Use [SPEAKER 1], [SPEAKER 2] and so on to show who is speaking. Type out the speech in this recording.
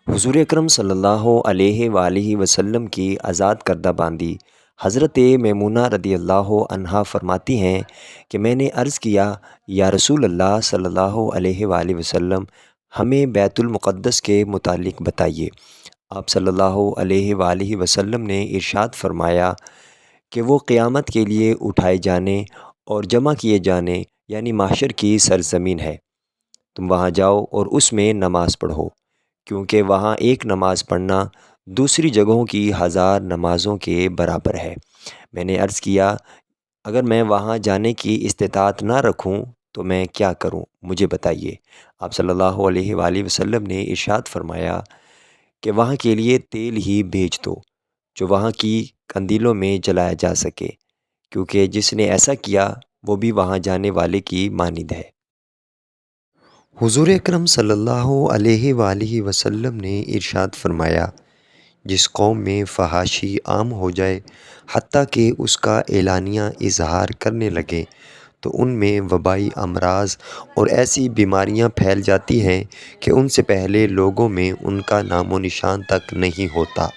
[SPEAKER 1] حضور اکرم صلی اللہ علیہ وآلہ وسلم کی آزاد کردہ باندی حضرت میمونہ رضی اللہ عنہا فرماتی ہیں کہ میں نے عرض کیا، یا رسول اللہ صلی اللہ علیہ وآلہ وسلم، ہمیں بیت المقدس کے متعلق بتائیے۔ آپ صلی اللہ علیہ وآلہ وسلم نے ارشاد فرمایا کہ وہ قیامت کے لیے اٹھائے جانے اور جمع کیے جانے یعنی محشر کی سرزمین ہے۔ تم وہاں جاؤ اور اس میں نماز پڑھو، کیونکہ وہاں ایک نماز پڑھنا دوسری جگہوں کی 1000 نمازوں کے برابر ہے۔ میں نے عرض کیا، اگر میں وہاں جانے کی استطاعت نہ رکھوں تو میں کیا کروں، مجھے بتائیے۔ آپ صلی اللہ علیہ وآلہ وسلم نے ارشاد فرمایا کہ وہاں کے لیے تیل ہی بھیج دو جو وہاں کی قندیلوں میں جلایا جا سکے، کیونکہ جس نے ایسا کیا وہ بھی وہاں جانے والے کی مانند ہے۔ حضور اکرم صلی اللہ علیہ وآلہ وسلم نے ارشاد فرمایا، جس قوم میں فحاشی عام ہو جائے حتیٰ کہ اس کا اعلانیہ اظہار کرنے لگے تو ان میں وبائی امراض اور ایسی بیماریاں پھیل جاتی ہیں کہ ان سے پہلے لوگوں میں ان کا نام و نشان تک نہیں ہوتا۔